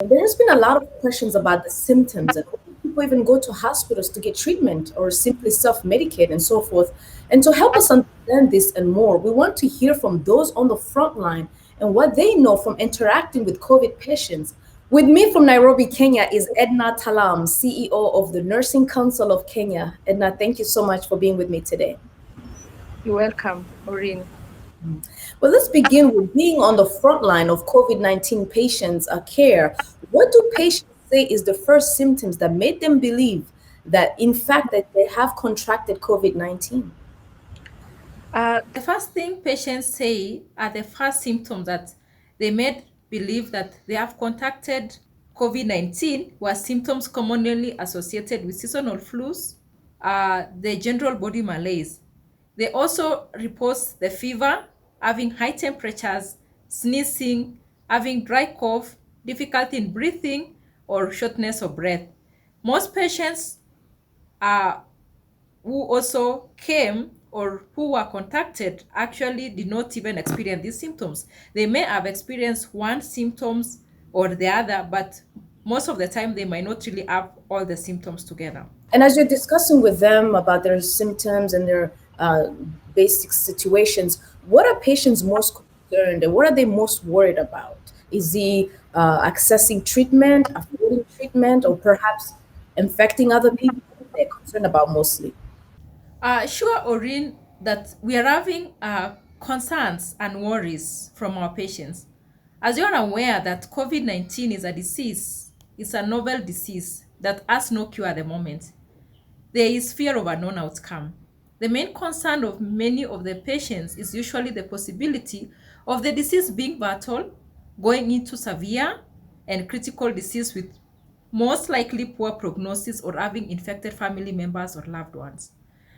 There has been a lot of questions about the symptoms and whether people even go to hospitals to get treatment or simply self-medicate and so forth. And to help us understand this and more, we want to hear from those on the front line and what they know from interacting with COVID patients. With me from Nairobi, Kenya is Edna Tallam, CEO of the Nursing Council of Kenya. Edna, thank you so much for being with me today. You're welcome, Auriane. Well, let's begin with being on the front line of COVID-19 patients' care. What do patients say is the first symptoms that made them believe that, in fact, that they have contracted COVID-19? The first thing patients say are the first symptoms that they made believe that they have contacted COVID-19 were symptoms commonly associated with seasonal flus, the general body malaise. They also report the fever, having high temperatures, sneezing, having dry cough, difficulty in breathing, or shortness of breath. Most patients who also came or who were contacted actually did not even experience these symptoms. They may have experienced one symptoms or the other, but most of the time they might not really have all the symptoms together. And as you're discussing with them about their symptoms and their basic situations, what are patients most concerned and what are they most worried about? Is he accessing treatment, affording treatment, or perhaps infecting other people? What they're concerned about mostly. Sure, Orin, that we are having concerns and worries from our patients. As you are aware that COVID-19 is a disease, it's a novel disease that has no cure at the moment. There is fear of a known outcome. The main concern of many of the patients is usually the possibility of the disease being battled, going into severe and critical disease with most likely poor prognosis or having infected family members or loved ones.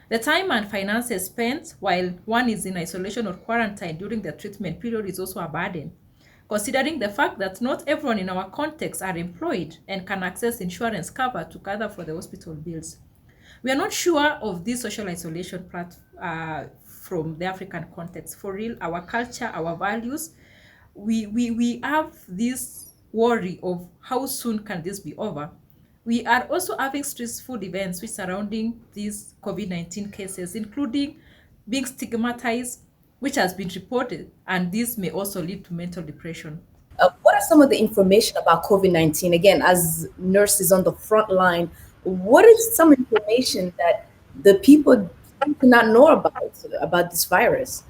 The time and finances spent while one is in isolation or quarantine during the treatment period is also a burden, considering the fact that not everyone in our context are employed and can access insurance cover to gather for the hospital bills. We are not sure of this social isolation from the African context. For real, our culture, our values, we have this worry of how soon can this be over. We are also having stressful events which surrounding these COVID-19 cases, including being stigmatized, which has been reported, and this may also lead to mental depression. What are some of the information about COVID-19? Again, as nurses on the front line, what is some information that the people do not know about this virus?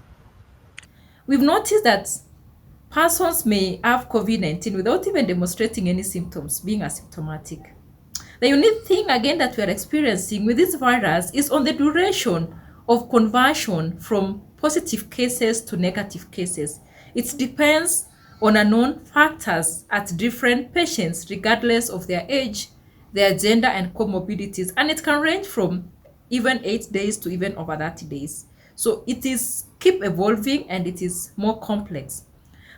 We've noticed that persons may have COVID-19 without even demonstrating any symptoms, being asymptomatic. The unique thing again that we are experiencing with this virus is on the duration of conversion from positive cases to negative cases. It depends on unknown factors at different patients regardless of their age, their gender and comorbidities, and it can range from even 8 days to even over 30 days. So it is keep evolving and it is more complex.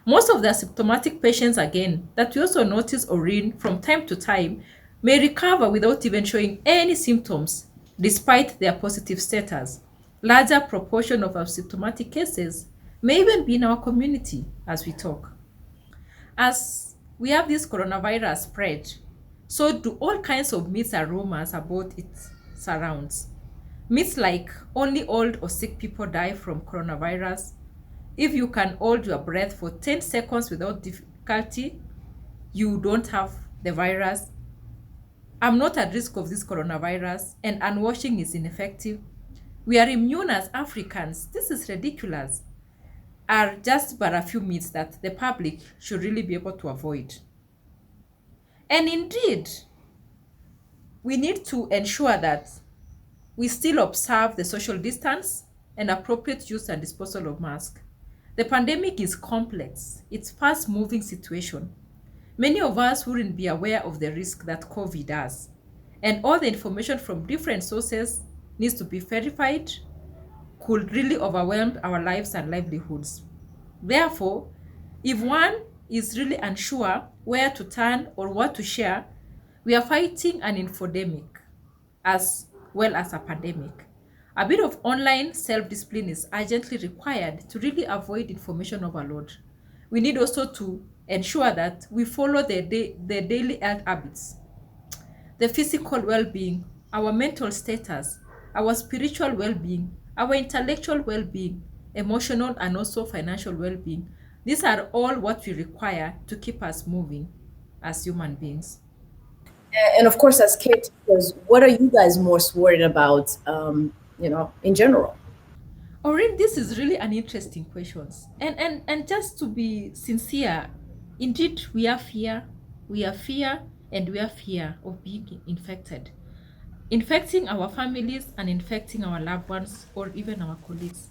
Most of the asymptomatic patients, again, that we also notice or read from time to time, may recover without even showing any symptoms, despite their positive status. Larger proportion of asymptomatic cases may even be in our community as we talk. As we have this coronavirus spread, so do all kinds of myths and rumors about its surrounds. Myths like only old or sick people die from coronavirus. If you can hold your breath for 10 seconds without difficulty, you don't have the virus. I'm not at risk of this coronavirus, and handwashing is ineffective. We are immune as Africans. This is ridiculous. Are just but a few myths that the public should really be able to avoid. And indeed, we need to ensure that we still observe the social distance and appropriate use and disposal of masks. The pandemic is complex. It's fast-moving situation. Many of us wouldn't be aware of the risk that COVID has. And all the information from different sources needs to be verified, could really overwhelm our lives and livelihoods. Therefore, if one is really unsure where to turn or what to share, we are fighting an infodemic as well as a pandemic. A bit of online self-discipline is urgently required to really avoid information overload. We need also to ensure that we follow the daily health habits, the physical well-being, our mental status, our spiritual well-being, our intellectual well-being, emotional and also financial well-being. These are all what we require to keep us moving as human beings. And of course, as caretakers, what are you guys most worried about, in general? Orin, this is really an interesting question. And just to be sincere, indeed we have fear. We have fear and we have fear of being infected. Infecting our families and infecting our loved ones or even our colleagues.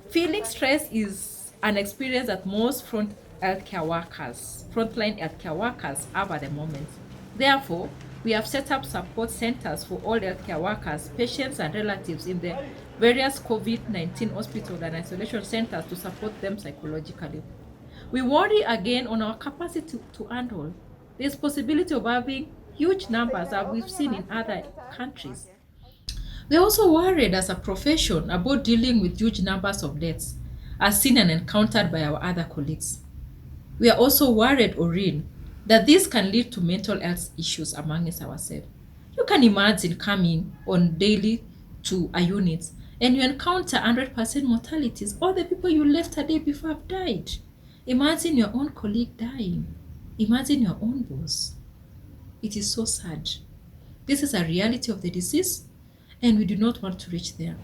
Feeling stress is an experience that most frontline healthcare workers have at the moment. Therefore, we have set up support centers for all healthcare workers, patients, and relatives in the various COVID-19 hospital and isolation centers to support them psychologically. We worry again on our capacity to handle. There's possibility of having huge numbers that we've seen in other countries. We're also worried as a profession about dealing with huge numbers of deaths, as seen and encountered by our other colleagues. We are also worried, Oreen, that this can lead to mental health issues amongst ourselves. You can imagine coming on daily to a unit and you encounter 100% mortalities. All the people you left a day before have died. Imagine your own colleague dying. Imagine your own boss. It is so sad. This is a reality of the disease, and we do not want to reach there.